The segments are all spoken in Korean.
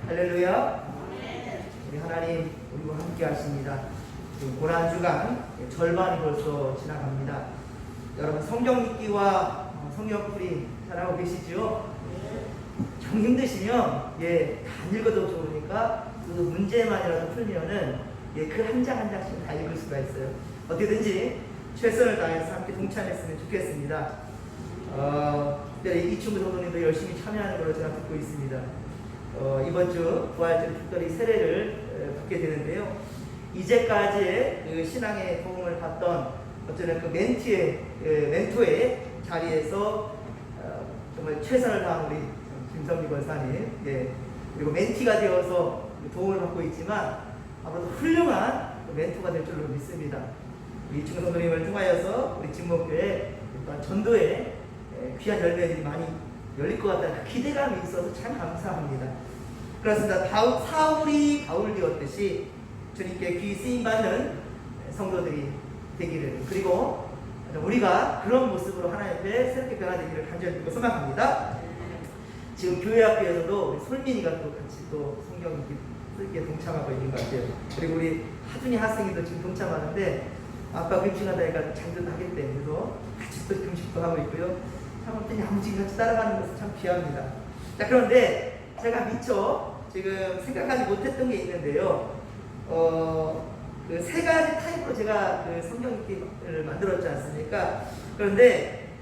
할렐루야. 우리 하나님 우리와 함께 하십니다. 지금 고난주간 절반이 벌써 지나갑니다. 여러분 성경 읽기와 성경풀이 잘하고 계시죠? 좀 힘드시면 다 읽어도 좋으니까 그 문제만이라도 풀면은 글 한 장 한 장씩 다 읽을 수가 있어요. 어떻게든지 최선을 다해서 함께 동참했으면 좋겠습니다. 이충구 성도님도 열심히 참여하는 걸로 제가 듣고 있습니다. 이번 주 부활절 특별히 세례를 받게 되는데요. 이제까지의 그 신앙의 도움을 받던 어쩌면 그 멘토의 자리에서 정말 최선을 다한 우리 김성미 권사님, 그리고 멘티가 되어서 도움을 받고 있지만 앞으로도 훌륭한 멘토가 될 줄로 믿습니다. 이충구 성도님을 통하여서 우리 진목교회 전도에 귀한 열매들이 많이 열릴 것 같다는 기대감이 있어서 참 감사합니다. 그렇습니다. 사울이 바울 되었듯이 주님께 귀 쓰임받는 성도들이 되기를, 그리고 우리가 그런 모습으로 하나님 앞에 새롭게 변화되기를 간절히 믿고 소망합니다. 지금 교회 학교에서도 우리 솔민이가 또 같이 또 성경 읽기에 동참하고 있는 것 같아요. 그리고 우리 하준이 학생이도 지금 동참하는데 아빠 금식하다니까 장도 하겠대. 그래서 같이 또 금식도 하고 있고요. 참 어떤 야무지게 같이 따라가는 것은 참 귀합니다. 자, 그런데 제가 미처 지금 생각하지 못했던 게 있는데요. 그 세 가지 타입으로 제가 그 성경 읽기를 만들었지 않습니까? 그런데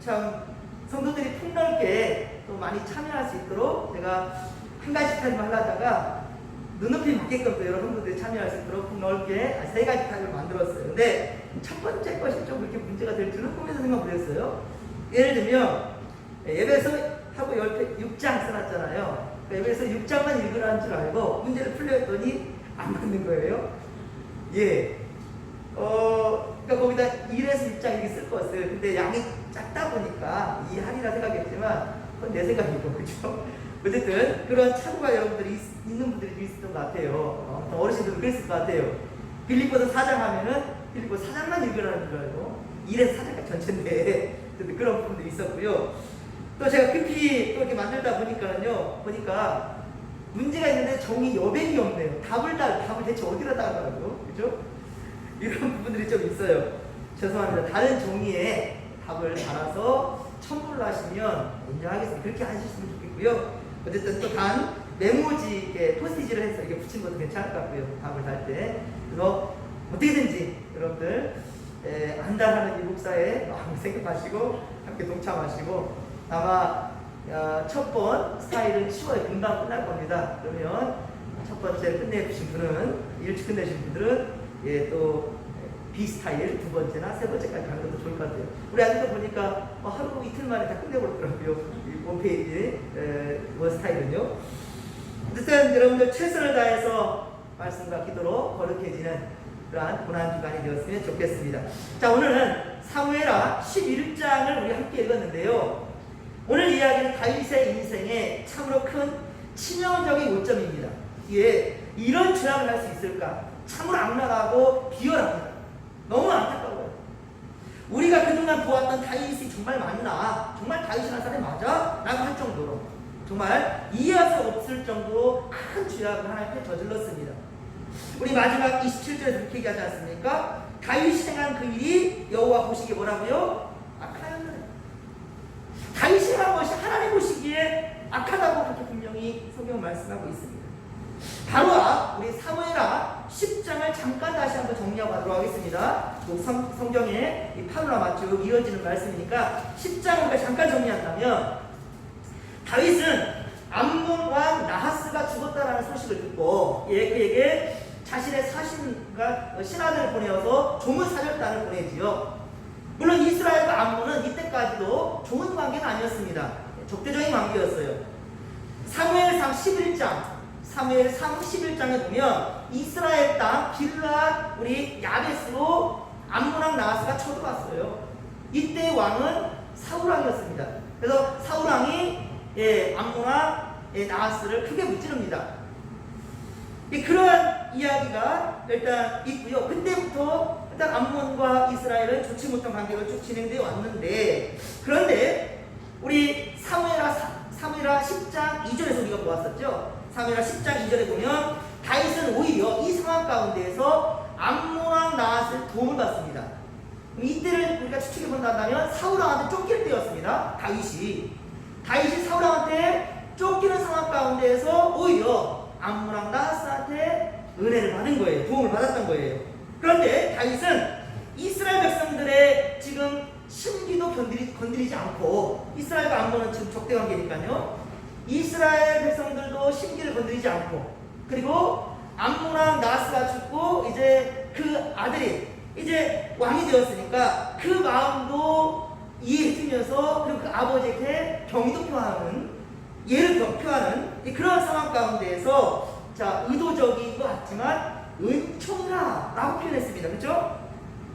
참 성도들이 폭넓게 또 많이 참여할 수 있도록 제가 한 가지 타입을 하려다가 눈높이 맞게끔 또 여러 성도들이 참여할 수 있도록 폭넓게 세 가지 타입을 만들었어요. 근데 첫 번째 것이 좀 그렇게 문제가 될 줄은 꿈에서 생각 못했어요. 예를 들면 예배서하고 6장 써놨잖아요. 예배서 6장만 읽으라는 줄 알고 문제를 풀려했더니 안 맞는 거예요. 그러니까 거기다 1에서 6장 이렇게 쓸 거였어요. 근데 양이 작다 보니까 이해하리라 생각했지만 그건 내 생각이고, 그렇죠? 어쨌든 그런 착오가 여러분들이 있는 분들이 있었던 것 같아요. 어르신들도 그랬을 것 같아요. 빌립보서 4장 하면은 빌립보 4장만 읽으라는 줄 알고 1에서 4장까지 전체인데 그런 부분도 있었고요. 또 제가 급히 또 이렇게 만들다 보니까 문제가 있는데 정의 여백이 없네요. 답을 대체 어디다 달라고, 그죠? 이런 부분들이 좀 있어요. 죄송합니다. 다른 종이에 답을 달아서 첨부를 하시면 인정하겠습니다. 그렇게 하셨으면 좋겠고요. 어쨌든 또 단 메모지에 포스트잇을 해서 이렇게 붙인 것도 괜찮을 것 같고요. 답을 달 때. 그래서 어떻게든지 여러분들 안달하는 이 목사의 마음을 생각하시고 함께 동참하시고, 아마 첫 번 스타일은 쉬워요. 금방 끝날 겁니다. 그러면 첫 번째 끝내주신 분은, 일찍 끝내신 분들은 또 B 스타일 두 번째나 세 번째까지 가는 것도 좋을 것 같아요. 우리 아직도 보니까 하루 이틀 만에 다 끝내버렸더라고요. 이 홈페이지 원 스타일은요. 어쨌든 여러분들 최선을 다해서 말씀과 기도로 거룩해지는 그러한 고난주간이 되었으면 좋겠습니다. 자, 오늘은 사무엘하 11장을 우리 함께 읽었는데요. 오늘 이야기는 다윗의 인생에 참으로 큰 치명적인 요점입니다. 이런 주장을 할 수 있을까? 참으로 악랄하고 비열합니다. 너무 안타까워요. 우리가 그동안 보았던 다윗이 정말 맞나? 정말 다윗이라는 사람이 맞아? 라고 할 정도로, 정말 이해할 수 없을 정도로 큰 죄악을 하나님께 저질렀습니다. 우리 마지막 27절에서 이렇게 얘기하지 않습니까? 다윗이 행한 그 일이 여호와 보시기에 뭐라고요? 악하였느니라. 다윗이 한 것이 하나님 보시기에 악하다고 그렇게 분명히 성경 말씀하고 있습니다. 바로 우리 사무엘하 10장을 잠깐 다시 한번 정리하고 가도록 하겠습니다. 성경에 이 파노라마 쭉 이어지는 말씀이니까 10장을 잠깐 정리한다면, 다윗은 암몬 왕 나하스가 죽었다라는 소식을 듣고 그에게 자신의 사신과 신하들을 보내어서 종을 사절단을 보내지요. 물론 이스라엘과 암몬은 이때까지도 좋은 관계는 아니었습니다. 적대적인 관계였어요. 사무엘상 11장에 보면 이스라엘 땅 길르앗 우리 야베스로 암몬 왕 나하스가 쳐들어왔어요. 이때 왕은 사울 왕이었습니다. 그래서 사울 왕이 암몬 왕 나하스를 크게 무찌릅니다. 그러한 이야기가 일단 있고요. 그때부터 일단 암몬과 이스라엘은 좋지 못한 관계가 쭉 진행되어 왔는데, 그런데 우리 사무엘하 10장 2절에서 우리가 보았었죠. 사무엘하 10장 2절에 보면 다윗은 오히려 이 상황 가운데에서 암몬왕 나앗을 도움을 받습니다. 이때를 우리가 추측해 본다면 사울왕한테 쫓길 때였습니다. 다윗이 사울왕한테 쫓기는 상황 가운데에서 오히려 암몬왕 나앗한테 은혜를 받은 거예요. 도움을 받았던 거예요. 그런데 다윗은 이스라엘 백성들의 지금 심기도 건드리지 않고, 이스라엘과 암몬은 지금 적대 관계니까요. 이스라엘 백성들도 심기를 건드리지 않고, 그리고 암몬왕 나스가 죽고 이제 그 아들이 이제 왕이 되었으니까 그 마음도 이해해주면서, 그리고 그 아버지에게 경의도 표하는, 예를 표하는 그런 상황 가운데에서 자, 의도적인 것 같지만 은총이라 라고 표현했습니다. 그렇죠?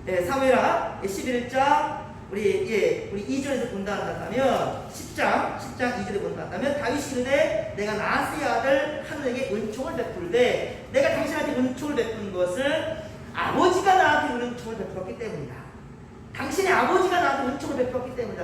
네, 사무엘하 11장 우리 2절에서 본다면 10장 2절에 본다면 다윗이 이르되 내가 나스의 아들 하늘에게 은총을 베풀되 내가 당신한테 은총을 베푼 것은 아버지가 나한테 은총을 베풀었기 때문이다. 당신의 아버지가 나한테 은총을 베풀었기 때문이다.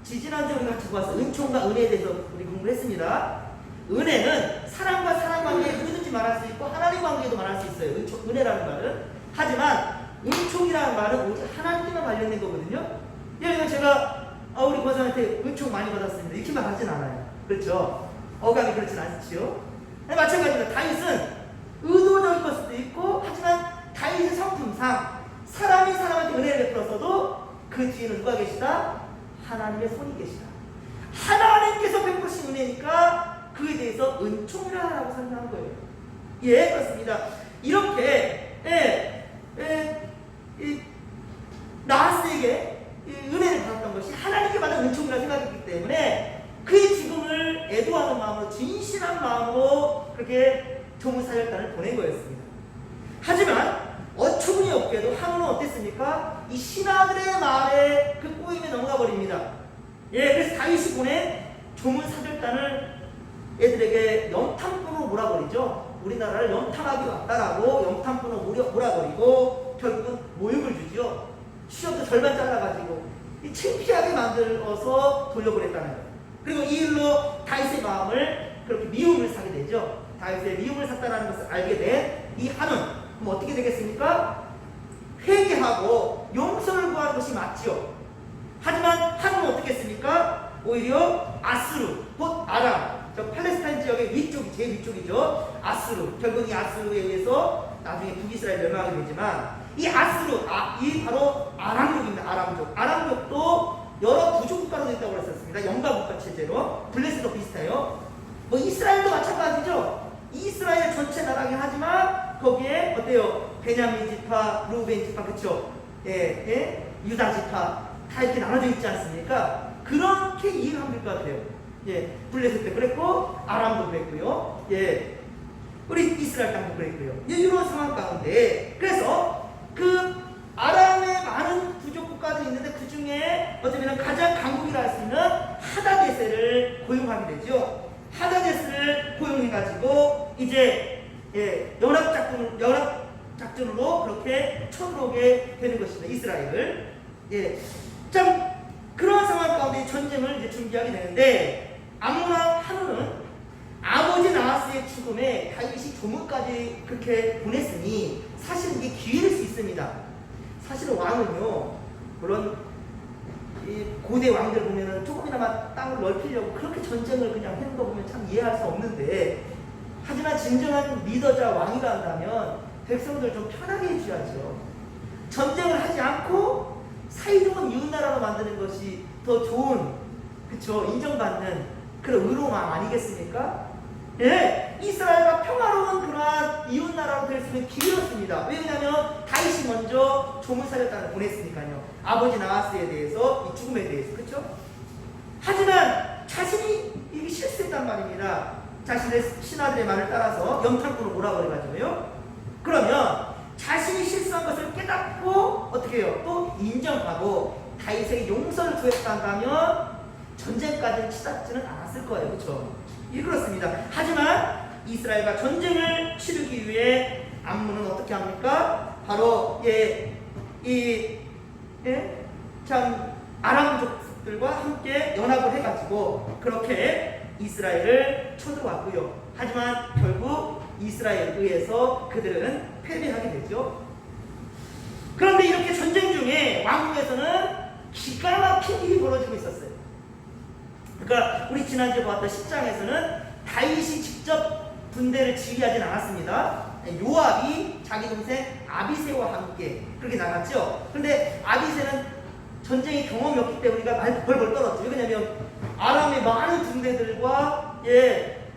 지지난주에 우리가 같이 보았어. 은총과 은혜에 대해서 우리 공부를 했습니다. 은혜는 사람과 사람 관계에 누구든지 말할 수 있고 하나님 관계에도 말할 수 있어요. 은혜라는 말은. 하지만 은총이라는 말은 오직 하나님께만 관련된 거거든요. 예를 들면 제가 우리 권사한테 은총 많이 받았습니다. 이렇게 말하진 않아요. 그렇죠? 어감이 그렇진 않지요. 마찬가지로 다윗은 의도적인 것일 수도 있고, 하지만 다윗의 성품상 사람이 사람한테 은혜를 베풀었어도 그 뒤에는 누가 계시다? 하나님의 손이 계시다. 하나님께서 베푸신 은혜니까 그에 대해서 은총이라고 설명하는 거예요. 예, 그렇습니다. 이렇게 나스에게 은혜를 받았던 것이 하나님께 받은 은총이라고 생각했기 때문에 그의 죽음을 애도하는 마음으로, 진실한 마음으로 그렇게 조문사절단을 보낸 거였습니다. 하지만 어처구니 없게도 하루는 어땠습니까? 이 신하들의 말에 그 꼬임에 넘어가 버립니다. 예, 그래서 다윗이 보낸 조문사절단을 애들에게 염탐꾼으로 몰아버리죠. 우리나라를 염탐하기 왔다라고 염탐꾼으로 몰아버리고 결국은 모욕을 주죠. 시험도 절반 잘라가지고 창피하게 만들어서 돌려보냈다는 거예요. 그리고 이 일로 다윗의 마음을 그렇게 미움을 사게 되죠. 다윗의 미움을 샀다는 것을 알게 된 이 한은 그럼 어떻게 되겠습니까? 회개하고 용서를 구하는 것이 맞죠. 하지만 한은 어떻게 했습니까? 오히려 아수르, 곧 아람, 저 팔레스타인 지역의 위쪽이 제일 위쪽이죠. 아수르, 결국 이 아수르에 의해서 나중에 북이스라엘 멸망하게 되지만 이 아수르, 이 바로 아람족입니다. 아람족도 여러 부족 국가로 됐다고 했었습니다. 영가 국가 체제로. 블레스도 비슷해요. 뭐 이스라엘도 마찬가지죠. 이스라엘 전체 나라긴 하지만 거기에 어때요? 베냐민 지파, 루벤 지파, 그쵸? 유다 지파 다 이렇게 나눠져 있지 않습니까? 그렇게 이해가 안 될 것 같아요. 블레셋 때 그랬고 아람도 그랬고요. 우리 이스라엘 땅도 그랬고요. 이런 상황 가운데 그래서 그 아람의 많은 부족 국가들이 있는데 그 중에 어쩌면 가장 강국이라 할 수 있는 하다데셀을 고용하게 되죠. 하다데셀을 고용해가지고 이제 연합작전으로 그렇게 쳐들어오게 되는 것입니다. 이스라엘을. 참 그런 상황 가운데 전쟁을 이제 준비하게 되는데 암몬왕 한우는 아버지 나하스의 죽음에 다윗이 조문까지 그렇게 보냈으니 사실 이게 기회일 수 있습니다. 사실은 왕은요, 물론 이 고대 왕들 보면은 조금이나마 땅을 넓히려고 그렇게 전쟁을 그냥 하는 거 보면 참 이해할 수 없는데, 하지만 진정한 리더자 왕이라 한다면 백성들 좀 편하게 해줘야죠. 전쟁을 하지 않고 사이좋은 이웃나라로 만드는 것이 더 좋은, 그쵸, 인정받는 그런 의로운 왕 아니겠습니까? 이스라엘과 평화로운 그러한 이웃나라로 될 수 있는 기회였습니다. 왜냐하면 다윗이 먼저 조문사절단을 보냈으니까요. 아버지 나하스에 대해서, 이 죽음에 대해서, 그쵸? 하지만 자신이 이게 실수했단 말입니다. 자신의 신하들의 말을 따라서 염탐꾼으로 몰아버려가지고요. 그러면 자신이 실수한 것을 깨닫고 어떻게 해요? 또 인정하고 다윗에게 용서를 구했다면 전쟁까지는 치닫지는 않았을 거예요. 그렇죠? 그렇습니다. 하지만 이스라엘과 전쟁을 치르기 위해 암몬은 어떻게 합니까? 바로 참 아람족들과 함께 연합을 해가지고 그렇게 이스라엘을 쳐들어왔고요. 하지만 결국 이스라엘에 의해서 그들은 패배하게 되죠. 그런데 이렇게 전쟁 중에 왕궁에서는 기가 막힌 일이 벌어지고 있었어요. 그러니까 우리 지난주에 보았던 10장에서는 다윗이 직접 군대를 지휘하진 않았습니다. 요압이 자기 동생 아비새와 함께 그렇게 나갔죠. 그런데 아비새는 전쟁의 경험이 없기 때문에 우리가 벌벌 떨었죠. 왜냐하면 아람의 많은 군대들과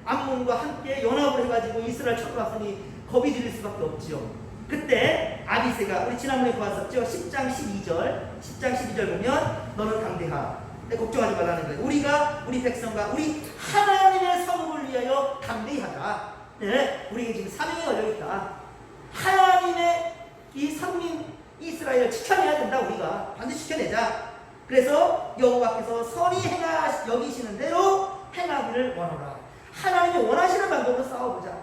암몬과 함께 연합을 해가지고 이스라엘 쳐들어왔으니 겁이 들릴 수밖에 없죠. 그때 아비새가 우리 지난번에 보았었죠. 10장 12절 보면 너는 강대하. 걱정하지 말라는 거예요. 우리가 우리 백성과 우리 하나님의 성읍을 위하여 강대하자. 우리에게 지금 사명이 걸려있다. 하나님의 이 선민 이스라엘을 지켜내야 된다. 우리가 반드시 지켜내자. 그래서 여호와께서 선히 여기시는 대로 행하기를 원하라. 하나님이 원하시는 방법으로 싸워보자.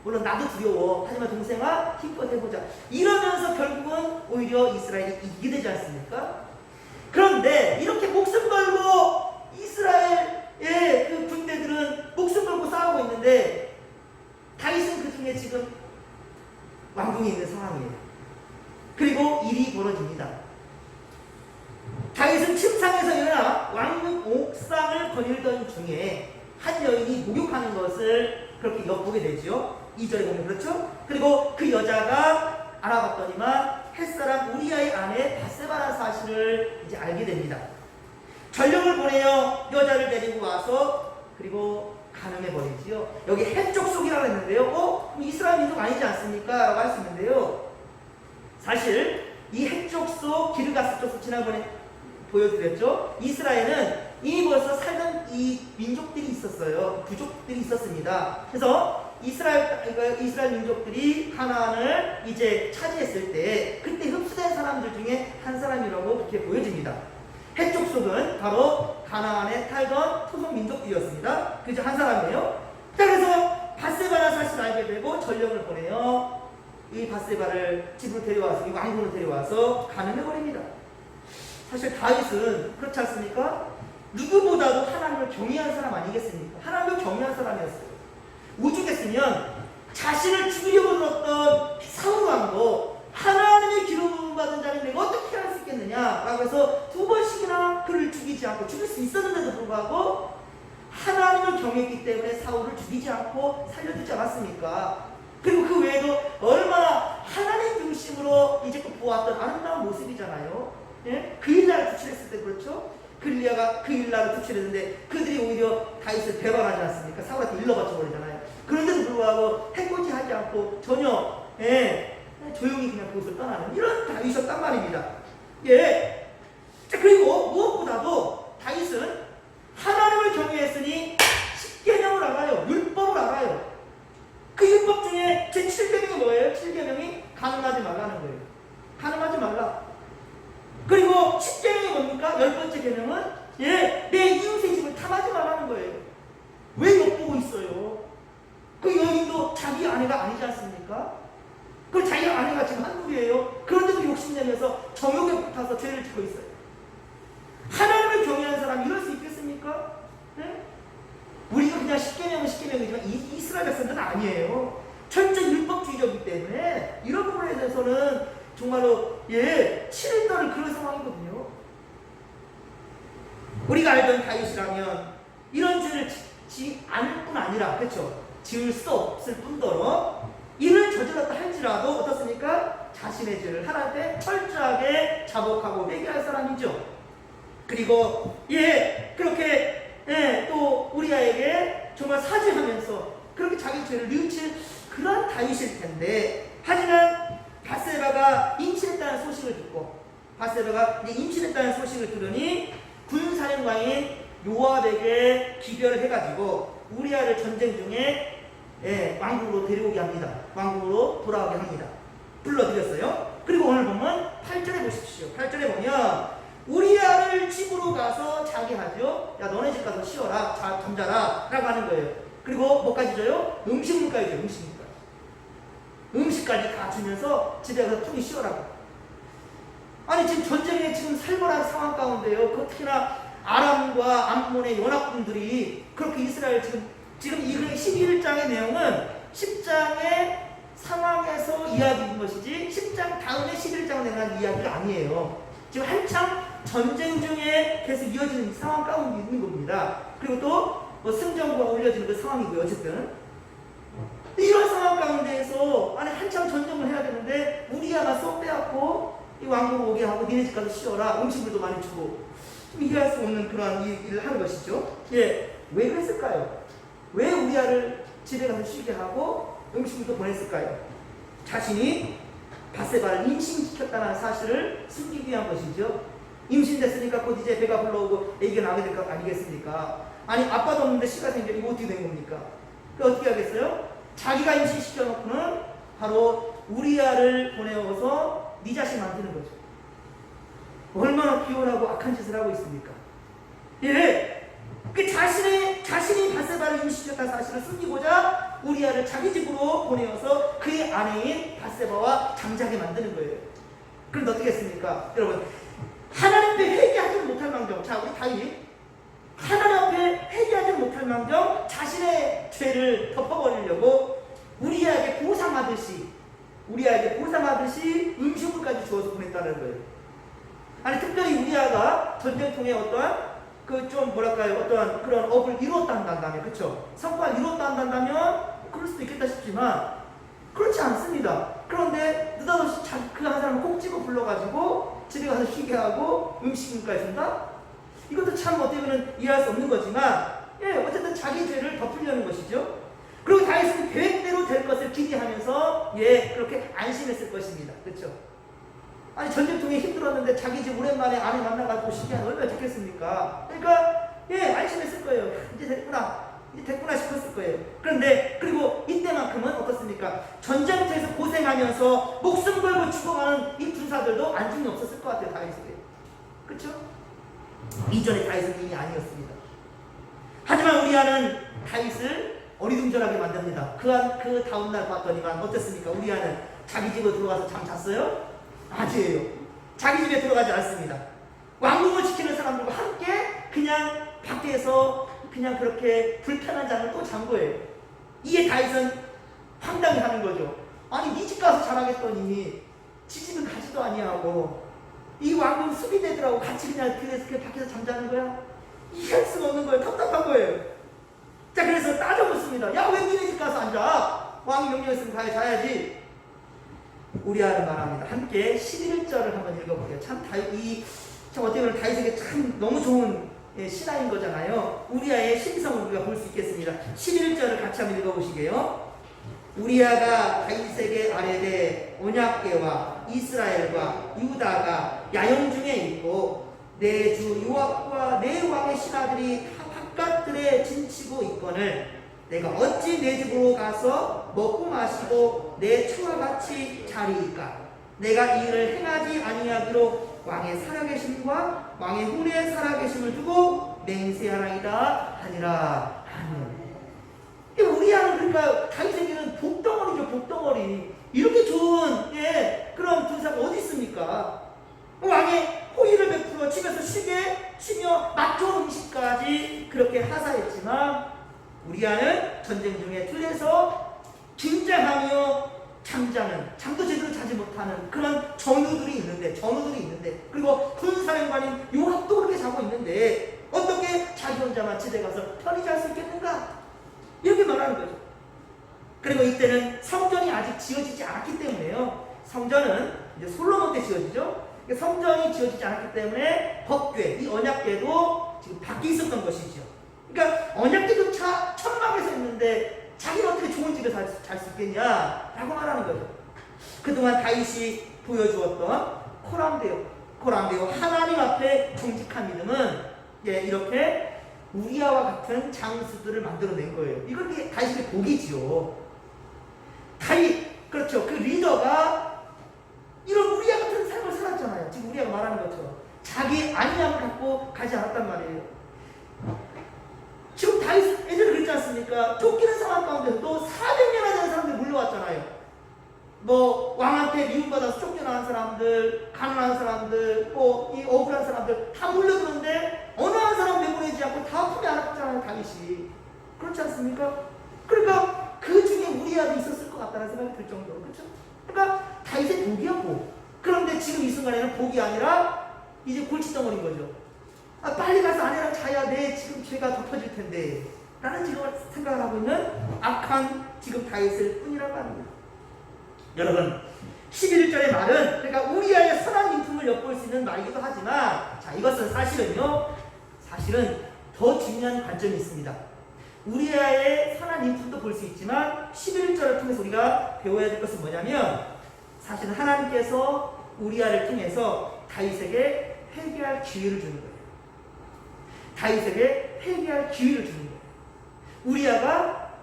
물론 나도 두려워. 하지만 동생아 힘껏 해보자. 이러면서 결국은 오히려 이스라엘이 이기게 되지 않습니까? 그런데 이렇게 목숨 걸고 이스라엘의 그 군대들은 목숨 걸고 싸우고 있는데 다윗은 그 중에 지금 왕궁에 있는 상황이에요. 그리고 일이 벌어집니다. 다윗은 침상에서 일어나 왕궁 옥상을 거닐던 중에 한 여인이 목욕하는 것을 그렇게 엿보게 되죠. 2절에 보면 그렇죠. 그리고 그 여자가 알아봤더니만 햇사람 우리아의 아내 바세바라는 사실을 이제 알게 됩니다. 전령을 보내어 여자를 데리고 와서 그리고 가늠해 버리지요. 여기 헷족속이라고 했는데요. 이스라엘 민족 아니지 않습니까? 라고 할 수 있는데요. 사실 이 헷족속 기르가스 족속 지난번에 보여드렸죠. 이스라엘은 이미 벌써 살던 이 민족들이 있었어요. 부족들이 있었습니다. 그래서 이스라엘 민족들이 가나안을 이제 차지했을 때 그때 흡수된 사람들 중에 한 사람이라고 그렇게 보여집니다. 헷족속은 바로 가나안에 살던 토속 민족들이었습니다. 그중 한 사람이에요. 자, 그래서 바세바라 사실을 알게 되고 전령을 보내요. 이 바세바를 집으로 데려와서 이 왕궁으로 데려와서 가늠해버립니다. 사실 다윗은 그렇지 않습니까? 누구보다도 하나님을 경외한 사람 아니겠습니까? 하나님을 경외한 사람이었어요. 오죽했으면 자신을 죽이려고 들었던 사울 왕도 하나님의 기름 받은 자를 내가 어떻게 할 수 있겠느냐라고 해서 2번씩이나 그를 죽이지 않고 죽일 수 있었는데도 불구하고 하나님을 경외했기 때문에 사울을 죽이지 않고 살려주지 않았습니까? 그리고 그 외에도 얼마나 하나님 중심으로 이제껏 보았던 아름다운 모습이잖아요. 그 일날을 투출했을 때 그렇죠? 글리아가 그 일날을 투출했는데 그들이 오히려 다윗을 배반하지 않습니까? 사울한테 일러바쳐 버리잖아요. 그런데도 불구하고 해코지하지 않고 전혀 조용히 그냥 그것을 떠나는 이런 다윗이었단 말입니다. 자, 그리고 무엇보다도 다윗은 하나님을 경외했으니 십계명을 알아요. 율법을 알아요. 그 율법 중에 제 7계명이 뭐예요? 7계명이 간음하지 말라는 거예요. 간음하지 말라. 그리고 10계명이 뭡니까? 10번째 계명은 내 이웃의 집을 탐하지 말라는 거예요. 왜 엿보고 있어요? 그 여인도 자기 아내가 아니지 않습니까? 그 자기 아내가 지금 한둘이에요. 그런데도 욕심내면서 정욕에 붙어서 죄를 짓고 있어요. 하나님을 경외하는 사람이 이럴 수 있겠습니까? 우리가 그냥 10계명이지만 이스라엘 백성들은 아니에요. 철저히 율법주의적이기 때문에 이런 부분에 대해서는 정말로 치를 떠는 그런 상황이거든요. 우리가 알던 다윗이라면 이런 죄를 짓지 않을 뿐 아니라 그렇죠. 지을 수 없을 뿐더러 이를 저질렀다 할지라도 어떻습니까? 자신의 죄를 하나님께 철저하게 자복하고 회개할 사람이죠. 그리고 그렇게 또 우리아에게 정말 사죄하면서 그렇게 자기 죄를 뉘우칠 그런 다윗일 텐데 하지만 바세바가 임신했다는 소식을 듣고 바세바가 이제 임신했다는 소식을 들으니 군사령관인 요압에게 기별을 해가지고 우리아를 전쟁 중에 왕궁으로 데려오게 합니다. 왕궁으로 돌아오게 합니다. 불러들였어요. 그리고 오늘 보면 8절에 보십시오. 8절에 보면 우리아를 집으로 가서 자게 하죠. 야 너네 집 가서 쉬어라. 잠자라 라고 하는 거예요. 그리고 뭐까지 줘요? 음식물까지 줘요. 음식까지 다 주면서 집에 가서 푹이 쉬어라고. 아니 지금 전쟁에 지금 살벌한 상황 가운데요. 그 특히나 아람과 암몬의 연합군들이 그렇게 이스라엘 지금 이 11장의 내용은 10장의 상황에서 이야기인 것이지 10장 다음에 11장에 대한 이야기가 아니에요. 지금 한참 전쟁 중에 계속 이어지는 상황 가운데 있는 겁니다. 그리고 또 뭐 승전구가 올려지는 그 상황이고요. 어쨌든 이런 상황 가운데에서 안에 한참 전쟁을 해야 되는데 우리야가 쏙 빼앗고 이 왕국 오게 하고 니네 집 가서 쉬어라. 음식물도 많이 주고 좀 이해할 수 없는 그런 일을 하는 것이죠. 예, 왜 그랬을까요? 왜 우리야를 집에 가서 쉬게 하고 음식물도 보냈을까요? 자신이 바세바를 임신시켰다는 사실을 숨기기 위한 것이죠. 임신됐으니까 곧 이제 배가 불러오고 애기가 나게 될 것 아니겠습니까? 아니 아빠도 없는데 씨가 생겨 이거 어떻게 된 겁니까? 그 어떻게 하겠어요? 자기가 임신시켜놓고는 바로 우리야를 보내어서 네 자식 만드는 거죠. 얼마나 비열하고 악한 짓을 하고 있습니까? 예, 그 자신이 바세바를 임신시켰다는 사실을 숨기고자 우리야를 자기 집으로 보내어서 그의 아내인 바세바와 잠자게 만드는 거예요. 그런데 어떻게 했습니까? 여러분, 하나님 앞에 회개하지 못할 망정, 자 우리 다윗 하나님 앞에 회개하지 못할 망정 자신의 죄를 덮어버리려고 우리야에게 보상하듯이 음식물까지 주어서 보냈다는 거예요. 아니 특별히 우리야가 전쟁통에 어떠한 그 좀 뭐랄까요 어떤 그런 업을 이루었다 한다면 그렇죠? 성과를 이루었다 한다면 그럴 수도 있겠다 싶지만 그렇지 않습니다. 그런데 느닷없이 그 한 사람을 꼭 집어 불러가지고 집에 가서 쉬게 하고 음식물까지 준다? 이것도 참 어떻게 보면 이해할 수 없는 거지만 예 어쨌든 자기 죄를 덮으려는 것이죠. 그리고 다윗은 계획대로 될 것을 기대하면서 예 그렇게 안심했을 것입니다. 그렇죠? 아니 전쟁통에 힘들었는데 자기 집 오랜만에 아내 만나가지고 쉬게 하면 얼마나 좋겠습니까? 그러니까 예 안심했을 거예요. 이제 됐구나 싶었을 거예요. 그런데 그리고 이때만큼은 어떻습니까? 전쟁터에서 고생하면서 목숨 걸고 죽어가는 이 군사들도 안중이 없었을 것 같아요. 다윗에게. 그렇죠? 이전에 다윗은 이미 아니었습니다. 하지만 우리야는 다윗을 어리둥절하게 만듭니다. 그 다음날 봤더니만 어땠습니까? 우리야는 자기 집으로 들어가서 잠 잤어요? 아니에요. 자기 집에 들어가지 않습니다. 왕국을 지키는 사람들과 함께 그냥 밖에서 그냥 그렇게 불편한 잠을 또 잔 거예요. 이에 다윗은 황당해하는 거죠. 아니 네 집 가서 자라겠더니 지 집은 가지도 아니하고 이 왕국 수비대들하고 같이 그냥 그 밖에서 잠자는 거야? 이해할 수가 없는 거예요. 답답한 거예요. 자 그래서 따져묻습니다. 야 왜 니네 집 가서 앉아? 왕이 명령했으면 가야 자야지. 우리야는 말합니다. 함께 11절을 한번 읽어볼게요. 참 어떻게 보면 다윗에게 참 너무 좋은 신하인 거잖아요. 우리야의 심성을 우리가 볼 수 있겠습니다. 11절을 같이 한번 읽어보시게요. 우리야가 다윗에게 아뢰되 언약궤와 이스라엘과 유다가 야영 중에 있고 내 주 요압과 내 왕의 신하들이 바깥들에 진치고 있거늘 내가 어찌 내 집으로 가서 먹고 마시고 내 처와 같이 자리이까? 내가 이 일을 행하지 아니하기로 왕의 살아계심과 왕의 후에 살아계심을 두고 맹세하나이다 하니라. 아멘. 우리야는 그러니까 다윗에게는 복덩어리죠. 복덩어리. 이렇게 좋은 그런 군사가 어디 있습니까? 왕의 호의를 베풀어 집에서 쉬며 맛 좋은 음식까지 그렇게 하사했지만 우리야는 전쟁 중에 틀에서 긴장하며 잠도 제대로 자지 못하는 그런 전우들이 있는데 그리고 군사령관인 요압도 그렇게 자고 있는데 어떻게 자기 혼자만 집에 가서 편히 잘 수 있겠는가? 이렇게 말하는 거죠. 그리고 이때는 성전이 아직 지어지지 않았기 때문에요. 성전은 이제 솔로몬 때 지어지죠. 성전이 지어지지 않았기 때문에 법궤, 이 언약궤도 지금 밖에 있었던 것이죠. 그러니까 언약궤도 천막에서 있는데 자기는 어떻게 좋은 집에 잘 수 있겠냐라고 말하는 거죠. 그동안 다윗이 보여주었던 코람데오 하나님 앞에 정직한 믿음은 이렇게 우리야와 같은 장수들을 만들어낸 거예요. 이건 다윗의 복이지요. 다윗 그렇죠. 그 리더가 이런 우리야 같은 삶을 살았잖아요. 지금 우리야가 말하는 것처럼 자기 안위함을 갖고 가지 않았단 말이에요. 지금 다윗 예전에 그랬지 않습니까? 쫓기는 상황 가운데서도 400명이나 되는 사람들이 몰려왔잖아요. 뭐 왕한테 미움받아서 쫓겨나는 사람들, 가난한 사람들, 이 억울한 사람들 다 몰려드는데 어느 한 사람 내보내지 않고 다 품에 안았잖아요, 다윗이. 그렇지 않습니까? 그러니까 그 중에 우리아도 있었을 것 같다는 생각이 들 정도로. 그렇죠? 그러니까 다윗의 복이야, 복. 그런데 지금 이 순간에는 복이 아니라 이제 골칫덩어리인 거죠. 아, 빨리 가서 아내랑 자야 돼. 지금 죄가 덮어질 텐데. 라는 지금 생각을 하고 있는 악한 지금 다윗을 뿐이라고 합니다. 여러분, 11절의 말은 그러니까 우리아의 선한 인품을 엿볼 수 있는 말이기도 하지만, 자, 이것은 사실은요, 사실은 더 중요한 관점이 있습니다. 우리아의 선한 인품도 볼 수 있지만 11절을 통해서 우리가 배워야 될 것은 뭐냐면, 사실은 하나님께서 우리아를 통해서 다윗에게 회개할 기회를 주는 거예요. 다윗에게 회개할 기회를 주는 거예요. 우리아가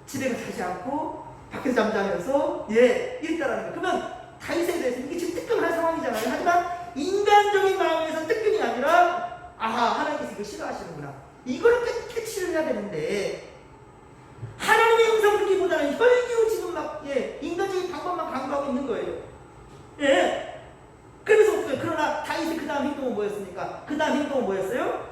집에 가지 않고 밖에서 잠자면서 일자라는 거예요. 그러면 다윗에 대해서 이게 지금 뜨끔한 상황이잖아요. 하지만 인간적인 마음에서 뜨끔이 아니라, 아하, 하나님께서 이거 싫어하시는구나, 이거를 캐치를 해야 되는데, 하나님의 음성 듣기보다는 혈기로 지금 막 인간적인 방법만 강구하고 있는 거예요. 그래서 어떡해요? 그러나 다윗의 그 다음 행동은 뭐였습니까? 그 다음 행동은 뭐였어요?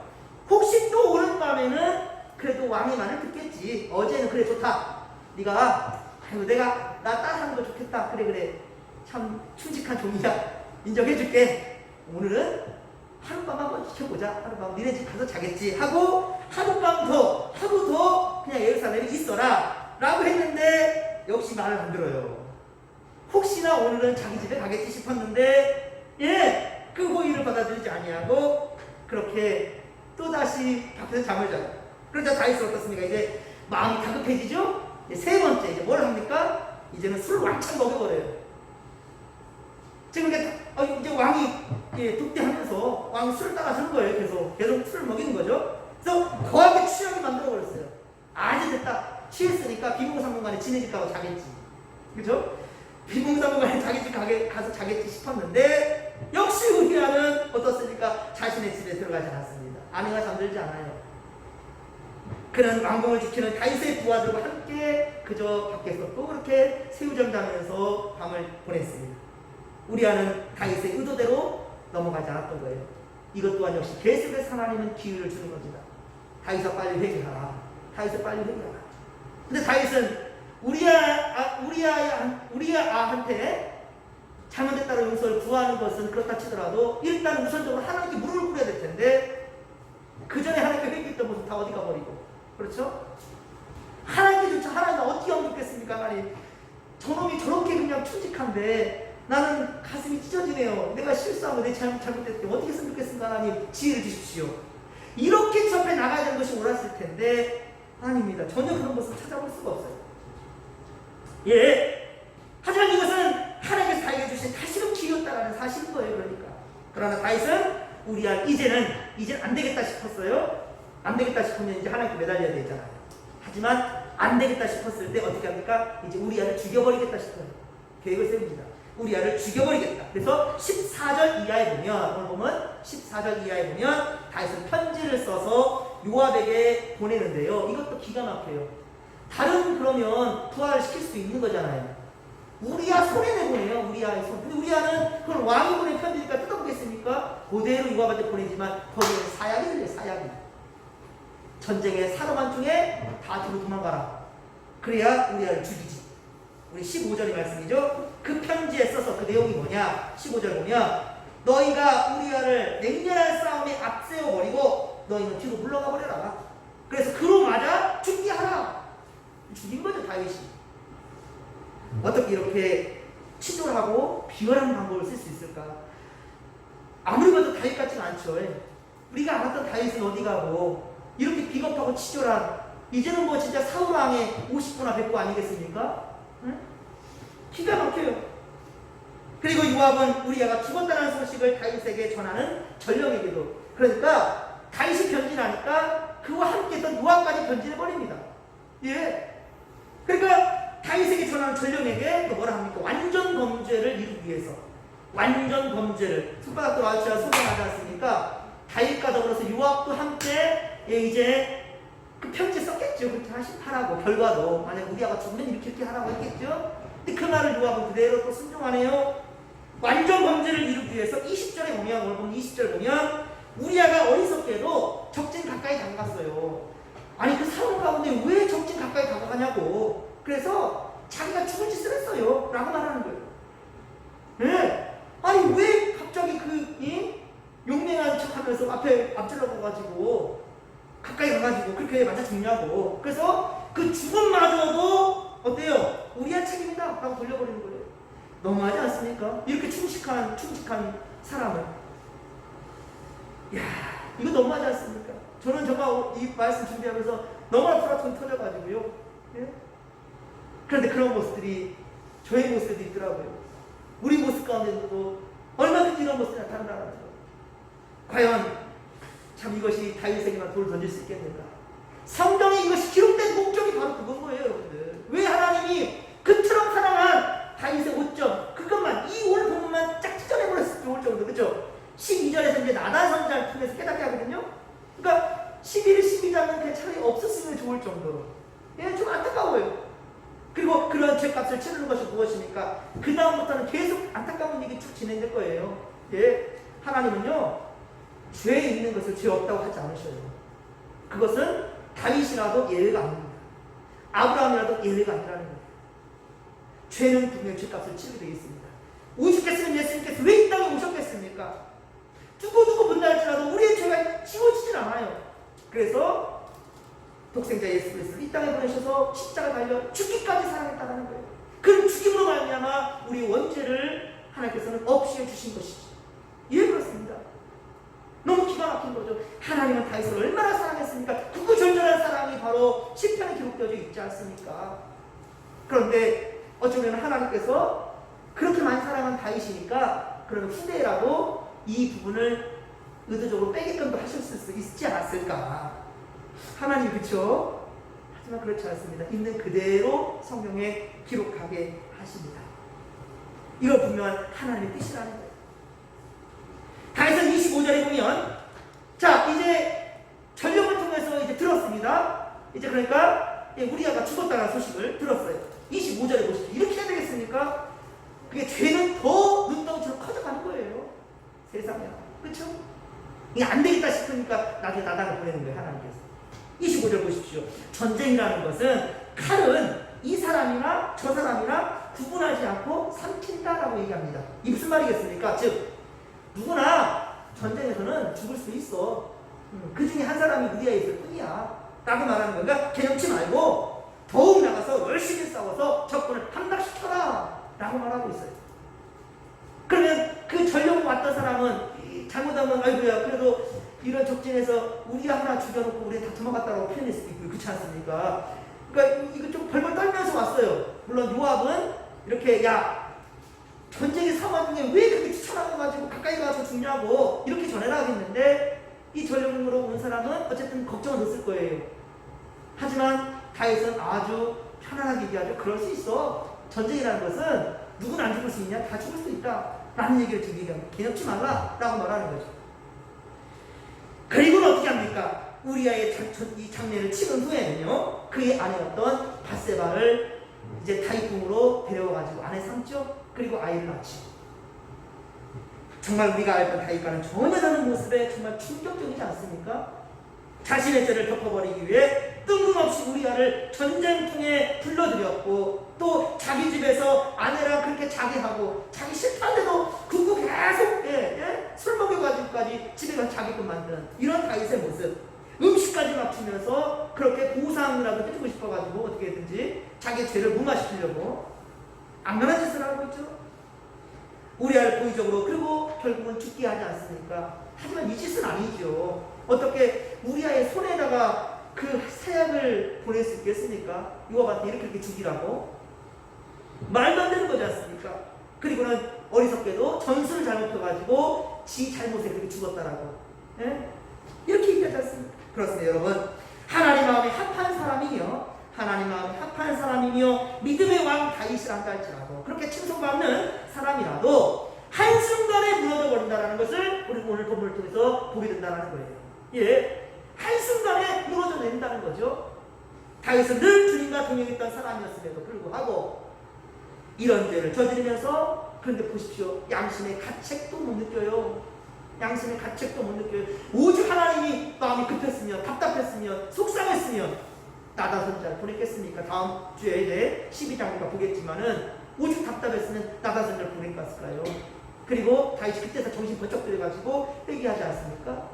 혹시 또 오는 밤에는 그래도 왕의 말을 듣겠지. 어제는 그래, 좋다, 네가 아이고 내가 나 따라하는 거 좋겠다, 그래 참 충직한 종이야, 인정해줄게. 오늘은 하룻밤 한번 지켜보자. 하룻밤 니네 집 가서 자겠지 하고 하룻밤 더, 하루 더 그냥 예루살렘에 있어라 라고 했는데 역시 말을 안 들어요. 혹시나 오늘은 자기 집에 가겠지 싶었는데 그 호의를 받아들이지 아니하고 그렇게 또다시 밖에서 잠을 자요. 그러자 다윗은 어떻습니까? 이제 마음이 다급해지죠? 세 번째, 이제 뭘 합니까? 이제는 술을 왕창 먹여버려요. 지금 이제 왕이 독대하면서 왕이 술을 따라주는 거예요. 계속 술을 먹이는 거죠. 그래서 거하게 취하게 만들어버렸어요. 아주 됐다, 취했으니까 비몽사몽간에 지네 집 가서 자겠지. 그죠? 비몽사몽간에 자기 집 가서 자겠지 싶었는데, 역시 우리아는 어떻습니까? 자신의 집에 들어가지 않았습니다. 아내가 잠들지 않아요. 그는 왕궁을 지키는 다윗의 부하들과 함께 그저 밖에서 또 그렇게 새우잠자면서 밤을 보냈습니다. 우리아는 다윗의 의도대로 넘어가지 않았던 거예요. 이것 또한 역시 계속해서 하나님은 기회를 주는 겁니다. 다윗아, 빨리 회개하라. 다윗아, 빨리 회개하라. 근데 다윗은 우리아한테 잘못했다고 용서를 구하는 것은 그렇다 치더라도 일단 우선적으로 하나님께 무릎을 꿇어야 될 텐데, 그 전에 하나님께 회개했던 모습 다 어디 가버리고, 그렇죠? 하나님께조차 하나님 어떻게 영접했습니까? 하나님, 저놈이 저렇게 그냥 충직한데 나는 가슴이 찢어지네요. 내가 실수하고 내 잘못했을 때 어떻게 했으면 좋겠습니까? 하나님, 지혜를 주십시오. 이렇게 접해 나가야 되는 것이 옳았을 텐데 아닙니다. 전혀 그런 모습을 찾아볼 수가 없어요. 하지만 이것은 하나님께서 다윗에게 주신 다시금 기회였다라는 사실인 거예요. 그러나 다윗은 이제는 안 되겠다 싶었어요. 안 되겠다 싶으면 이제 하나님께 매달려야 되잖아요. 하지만 안 되겠다 싶었을 때 어떻게 합니까? 이제 우리아를 죽여버리겠다 싶어요. 계획을 세웁니다. 우리아를 죽여버리겠다. 그래서 14절 이하에 보면, 오늘 보면 14절 이하에 보면 다윗은 편지를 써서 요압에게 보내는데요. 이것도 기가 막혀요. 다른 그러면 부활을 시킬 수 있는 거잖아요. 우리아 손에 내보내요. 우리아의 손. 근데 우리아는 그건 왕이 보낸 편지니까 뜯어보겠습니까? 그대로 요압한테 보내지만 거기에는 사약이 들려요. 사약이. 전쟁의 사람한 중에 다 뒤로 도망가라. 그래야 우리아를 죽이지. 우리 15절의 말씀이죠. 그 편지에 써서 그 내용이 뭐냐? 15절 보면 너희가 우리아를 냉렬한 싸움에 앞세워버리고 너희는 뒤로 물러가 버려라. 그래서 그로 맞아 죽게 하라. 죽인 거죠, 다윗이. 어떻게 이렇게 치졸하고 비열한 방법을 쓸 수 있을까? 아무리 봐도 다윗 같지는 않죠. 우리가 알았던 다윗은 어디 가고 이렇게 비겁하고 치졸한, 이제는 뭐 진짜 사울왕의 50부나 100부 아니겠습니까? 응? 기가 막혀요. 그리고 요압은 우리아가 죽었다는 소식을 다윗에게 전하는 전령에게도, 그러니까 다윗이 변진하니까 그와 함께 했던 요압까지 변진해버립니다. 그러니까 다윗에게 전하는 전령에게 또 뭐라 합니까? 완전 범죄를 이루기 위해서, 완전 범죄를 손바닥도 아치와 소송하지 않습니까? 다윗과 더불어서 요압도 함께 이제 그 편지 썼겠죠. 그렇게 하라고. 결과도 만약 우리아가 죽으면 이렇게 하라고 했겠죠. 근데 그 말을 요압은 그대로 또 순종하네요. 완전 범죄를 이루기 위해서 20절에 보면, 오늘 보면 20절 보면 우리아가 어리석게도 적진 가까이 다가갔어요. 아니 그 상황 가운데 왜 적진 가까이 다가가냐고. 그래서 자기가 죽을 짓을 했어요 라고 말하는 거예요. 네. 아니 왜 갑자기 용맹한 척하면서 앞질러 가가지고 가까이 가가지고 그렇게 맞아 죽냐고. 그래서 그 죽음마저도 어때요? 우리아 책임이다 라고 돌려버리는 거예요. 너무하지 않습니까? 이렇게 충직한 사람을. 야, 이거 너무하지 않습니까? 저는 정말 이 말씀 준비하면서 너무나 프라톤 터져가지고요. 예? 그런데 그런 모습들이 저의 모습에도 있더라고요. 우리 모습 가운데도 얼마든지 이런 모습이 나타난다는 거죠. 과연 참 이것이 다윗에게만 돌을 던질 수 있겠는가? 성경에 이것이 기록된 목적이 바로 그건 거예요, 여러분들. 왜 하나님이 그처럼 사랑한 다윗의 5점 그것만 이 오늘 본문만 짝 찢어내버렸을 좋을 정도, 그죠? 12절에서 이제 나단 선지자를 통해서 깨닫게 하거든요. 그러니까 11, 12장은 그냥 차라리 없었으면 좋을 정도로. 예, 좀 안타까워요. 그리고 그런 죄값을 치르는 것이 무엇입니까? 그 다음부터는 계속 안타까운 얘기 쭉 진행될 거예요. 예, 하나님은요 죄에 있는 것을 죄 없다고 하지 않으셔요. 그것은 다윗이라도 예외가 아닙니다. 아브라함이라도 예외가 아니라는 거예요. 죄는 분명히 죄값을 치르게 되어 있습니다. 오죽했으면 예수님께서 왜 이 땅에 오셨겠습니까? 두고 본다 할지라도 우리의 죄가 지워지질 않아요. 그래서 독생자 예수 그리스도를 이 땅에 보내셔서 십자가 달려 죽기까지 사랑했다는 거예요. 그 죽임으로 말미암아 우리 원죄를 하나님께서는 없이해 주신 것이지. 예, 그렇습니다. 너무 기가 막힌 거죠. 하나님은 다윗을 얼마나 사랑했습니까? 구구절절한 사랑이 바로 시편에 기록되어 있지 않습니까? 그런데 어쩌면 하나님께서 그렇게 많이 사랑한 다윗이니까 그러면 후대라도 이 부분을 의도적으로 빼게끔도 하실 수 있지 않았을까? 하나님, 그렇죠? 하지만 그렇지 않습니다. 있는 그대로 성경에 기록하게 하십니다. 이걸 분명한 하나님의 뜻이라는 거예요. 다윗은 25절에 보면, 자, 이제 전령을 통해서 이제 들었습니다. 이제 그러니까 우리아가 죽었다는 소식을 들었어요. 25절에 보시죠. 이렇게 해야 되겠습니까? 그게 죄는 더 눈덩이처럼 커져가는 거예요. 세상에. 그렇죠? 이게 안 되겠다 싶으니까 나중에 나단을 보내는 거예요, 하나님께서. 25절 보십시오. 전쟁이라는 것은 칼은 이 사람이나 저 사람이나 구분하지 않고 삼킨다라고 얘기합니다. 이 무슨 말이겠습니까? 즉 누구나 전쟁에서는 죽을 수 있어. 그 중에 한 사람이 우리아에 있을 뿐이야 라고 말하는 건가? 개념치 말고 더욱 나가서 열심히 싸워서 적군을 함락시켜라 라고 말하고 있어요. 그러면 그 전령 왔던 사람은 잘못하면 아이고야 그래도 이런 적진에서 우리가 하나 죽여놓고 우리 다 도망갔다고 표현할 수도 있고 그렇지 않습니까? 그러니까 이거 좀 벌벌 떨면서 왔어요. 물론 요압은 이렇게 야 전쟁의 상황 중에 왜 그렇게 추천하고가지고 가까이 가서 죽냐고 이렇게 전해라 하겠는데 이 전령으로 온 사람은 어쨌든 걱정은 했을 거예요. 하지만 다윗은 아주 편안하게 얘기하죠. 그럴 수 있어. 전쟁이라는 것은 누구나 안 죽을 수 있냐? 다 죽을 수 있다 라는 얘기를 지금 얘기합니다. 개념치 말라 라고 말하는 거죠. 그리고는 어떻게 합니까? 우리아의 이 장례를 치른 후에는요 그의 아내였던 밧세바를 이제 다윗 궁으로 데려와가지고 아내 삼죠. 그리고 아이를 낳죠. 정말 우리가 알던 다윗과는 전혀 다른 모습에 정말 충격적이지 않습니까? 자신의 죄를 덮어버리기 위해 뜬금없이 우리아를 전쟁통에 불러들였고 또 자기 집에서 아내랑 그렇게 자기 하고 자기 싫다는데도 그거 계속 술 먹여가지고까지 집에 가서 자기끔 만드는 이런 다윗의 모습. 음식까지 맞추면서 그렇게 보상이라도 해주고 싶어가지고 어떻게든지 자기의 죄를 무마시키려고 악랄한 짓을 하고 있죠. 우리아를 고의적으로 그리고 결국은 죽게 하지 않습니까? 하지만 이 짓은 아니죠. 어떻게 우리아의 손에다가 그 사약을 보낼 수 있겠습니까? 요압한테 이렇게 죽이라고? 말도 안 되는 거지 않습니까? 그리고는 어리석게도 전술을 잘못해가지고 지 잘못에 그렇게 죽었다라고. 예? 이렇게 얘기하지 않습니까? 그렇습니다, 여러분. 하나님 마음에 합한 사람이며 하나님 마음에 합한 사람이며 믿음의 왕 다윗이라 한다 할지라도 그렇게 칭송받는 사람이라도 한순간에 무너져 버린다는 것을 우리 오늘 본문을 통해서 보게 된다는 거예요. 예, 한순간에 무너져 내린다는 거죠. 다윗은 늘 주님과 동행했던 사람이었음에도 불구하고 이런 죄를 저지르면서 그런데 보십시오. 양심의 가책도 못 느껴요. 양심의 가책도 못 느껴요. 오직 하나님이 마음이 급했으면, 답답했으면, 속상했으면 나다선 자를 보냈겠습니까? 다음 주에 이제 12장부터 보겠지만은 오직 답답했으면 나다선 자를 보냈을까요? 그리고 다윗이 그때서 정신 번쩍 들여가지고 회개하지 않습니까?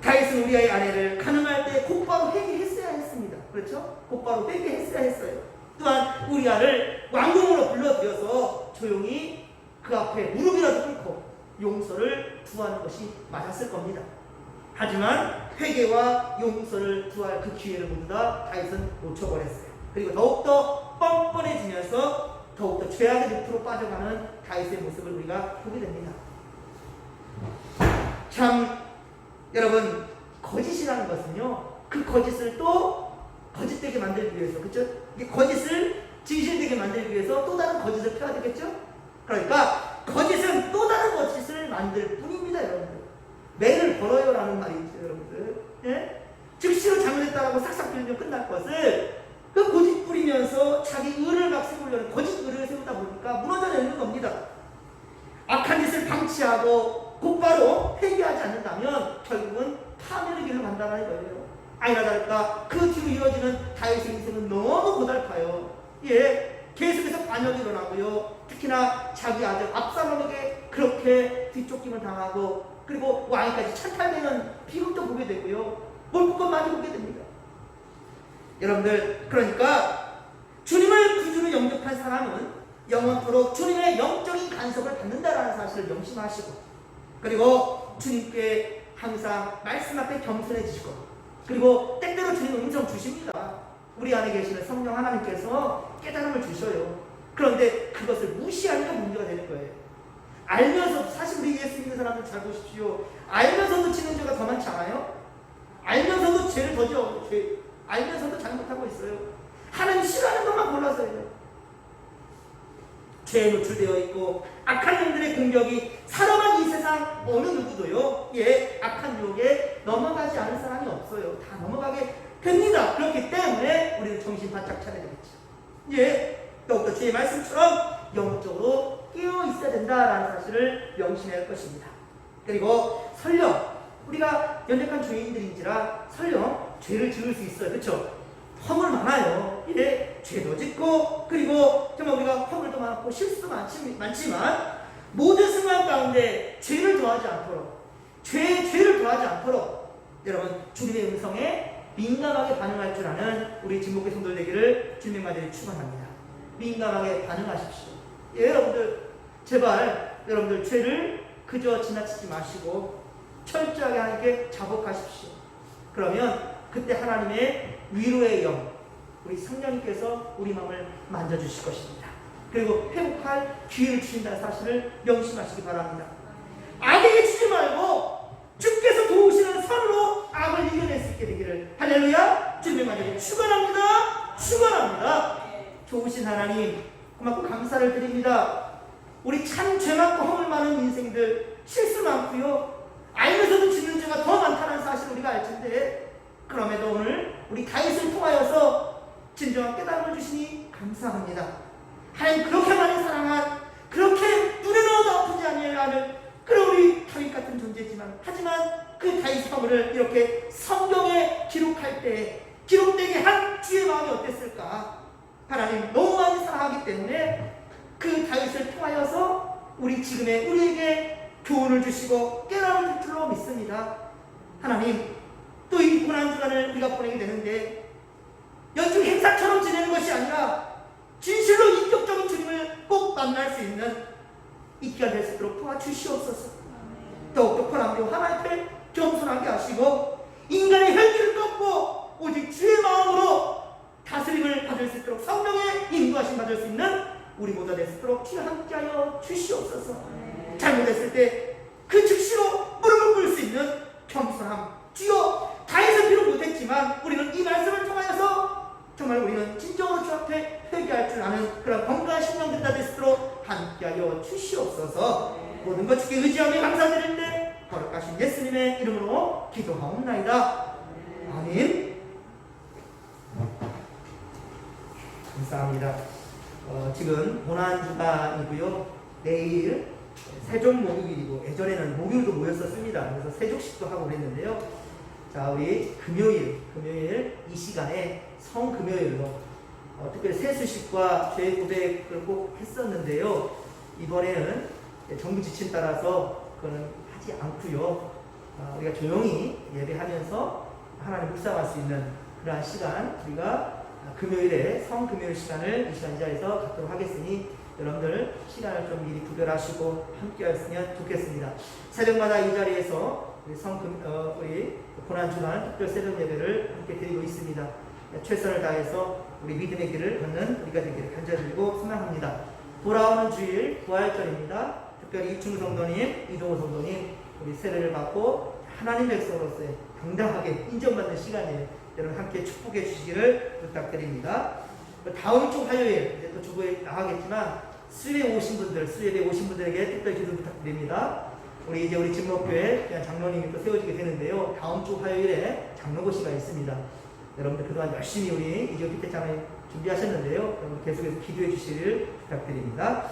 다윗은 우리의 아내를 가늠할 때 곧바로 회개했어야 했습니다. 그렇죠? 곧바로 회개했어야 했어요. 또한 우리아를 왕궁으로 불러들여서 조용히 그 앞에 무릎이라도 꿇고 용서를 구하는 것이 맞았을 겁니다. 하지만 회개와 용서를 구할 그 기회를 모두 다 다윗은 놓쳐버렸어요. 그리고 더욱더 뻔뻔해지면서 더욱더 죄악의 늪으로 빠져가는 다윗의 모습을 우리가 보게 됩니다. 참 여러분, 거짓이라는 것은요, 그 거짓을 또 거짓되게 만들기 위해서, 그렇죠? 이게 거짓을 진실되게 만들기 위해서 또 다른 거짓을 펴야 되겠죠? 그러니까 거짓은 또 다른 거짓을 만들 뿐입니다, 여러분들. 매를 벌어요라는 말이죠, 여러분들. 예? 즉시로 잘못했다라고 싹싹 빌면 끝날 것을 그 고집 부리면서 자기 의를 막 세우려는 거짓 의를 세우다 보니까 무너져 내는 겁니다. 악한 짓을 방치하고 곧바로 회개하지 않는다면 결국은 파멸의 길로 간다는 거예요. 아니나 다를까 그 뒤로 이어지는 다윗의 인생은 너무 고달파요. 예, 계속해서 반역이 일어나고요. 특히나 자기 아들 압살롬에게 그렇게 뒤쫓김을 당하고 그리고 왕위까지 찬탈되는 비극도 보게 되고요. 볼 것 많이 보게 됩니다. 여러분들, 그러니까 주님을 구주로 영접한 사람은 영원토록 주님의 영적인 간섭을 받는다라는 사실을 명심하시고, 그리고 주님께 항상 말씀 앞에 겸손해지시고, 그리고 때때로 주님 음성 주십니다. 우리 안에 계시는 성령 하나님께서 깨달음을 주셔요. 그런데 그것을 무시하니까 문제가 되는 거예요. 알면서, 사실 우리 예수 믿는 사람들 잘 보십시오. 알면서도 지는 죄가 더 많지 않아요? 알면서도 죄를 더 지어, 알면서도 잘못하고 있어요. 하나님 싫어하는 것만 골라서요. 죄에 노출되어 있고 악한 영들의 공격이 사람한 이 세상 어느 누구도요, 예, 악한 유혹에 넘어가지 않은 사람이 없어요. 다 넘어가게 됩니다. 그렇기 때문에 우리는 정신 바짝 차려야 되겠죠. 예, 더욱더 주의 말씀처럼 영적으로 깨어 있어야 된다라는 사실을 명심해야 할 것입니다. 그리고 설령 우리가 연약한 죄인들인지라 설령 죄를 지을 수 있어요. 그렇죠? 허물 많아요. 예, 죄도 짓고 그리고 정말 우리가 허물도 많고 실수도 많지만 모든 순간 가운데 죄를 더하지 않도록 죄를 더하지 않도록 여러분 주님의 음성에 민감하게 반응할 줄 아는 우리 진목의 성도들 되기를 주님의 말씀에 축원합니다. 민감하게 반응하십시오. 예, 여러분들 제발 여러분들 죄를 그저 지나치지 마시고 철저하게 하나님께 자복하십시오. 그러면 그때 하나님의 위로의 영, 우리 성령님께서 우리 마음을 만져주실 것입니다. 그리고 회복할 기회를 주신다는 사실을 명심하시기 바랍니다. 악에게 치지 말고 주께서 도우시는 선으로 악을 이겨낼 수 있게 되기를 할렐루야 주님의 말씀에 축원합니다. 축원합니다. 좋으신 하나님 고맙고 감사를 드립니다. 우리 참 죄 많고 허물 많은 인생들 실수 많고요. 알면서도 짓는 죄가 더 많다는 사실을 우리가 알 텐데 그럼에도 오늘 우리 다윗을 통하여서 진정한 깨달음을 주시니 감사합니다. 하나님 그렇게 많이 사랑한 그렇게 눈에 넣어도 아프지 않는 그런 우리 다윗 같은 존재지만 하지만 그 다윗 화물을 이렇게 성경에 기록할 때 기록되게 한 주의 마음이 어땠을까? 하나님 너무 많이 사랑하기 때문에 그 다윗을 통하여서 우리 지금의 우리에게 교훈을 주시고 깨달음을 줄 줄로 믿습니다. 하나님 또 이 고난주간을 우리가 보내게 되는데 연중 행사처럼 지내는 것이 아니라 진실로 인격적인 주님을 꼭 만날 수 있는 있게 될 수 있도록 도와주시옵소서. 더욱더 고난도 하나님께 겸손하게 하시고 인간의 혈기를 꺾고 오직 주의 마음으로 다스림을 받을 수 있도록 성령의 인도하심 받을 수 있는 우리 모두 될 수 있도록 주여 함께하여 주시옵소서. 잘못했을 때 그 즉시로 무릎을 꿇을 수 있는 겸손함 주여 다윗은 비록 못했지만 우리는 이 말씀을 통하여서 정말 우리는 진정으로 주 앞에 회개할 줄 아는 그런 건강한 심령들 다 될 수 있도록 함께하여 주시옵소서. 모든 것 주께 의지하며 감사드리는데 거룩하신 예수님의 이름으로 기도하옵나이다. 아멘. 감사합니다. 지금 고난주간이고요. 내일 세족 목요일이고 예전에는 목요일도 모였었습니다. 그래서 세족식도 하고 그랬는데요. 자, 우리 금요일 이 시간에 성금요일로 특별히 세수식과 죄 고백을 꼭 했었는데요. 이번에는 정부 지침 따라서 그거는 하지 않고요. 우리가 조용히 예배하면서 하나님 묵상할 수 있는 그러한 시간, 우리가 금요일에 성금요일 시간을 이 시간 이 자리에서 갖도록 하겠으니 여러분들 시간을 좀 미리 구별하시고 함께 하셨으면 좋겠습니다. 새벽마다 이 자리에서 우리 고난주간 특별 새벽 예배를 함께 드리고 있습니다. 최선을 다해서 우리 믿음의 길을 걷는 우리가 되기를 간절히 소망합니다. 돌아오는 주일 부활절입니다. 특별히 이충우 성도님, 이동호 성도님 우리 세례를 받고 하나님 백성으로서의 당당하게 인정받는 시간이에요. 여러분 함께 축복해 주시기를 부탁드립니다. 다음 주 화요일 이제 또 주보에 나가겠지만 수요일에 오신 분들에게 특별 기도 부탁드립니다. 우리 진목교회 그냥 장로님이 또 세워지게 되는데요. 다음 주 화요일에 장로고시가 있습니다. 여러분들 그동안 열심히 우리 이지호 피태장을 준비하셨는데요. 여러분 계속해서 기도해 주시기를 부탁드립니다.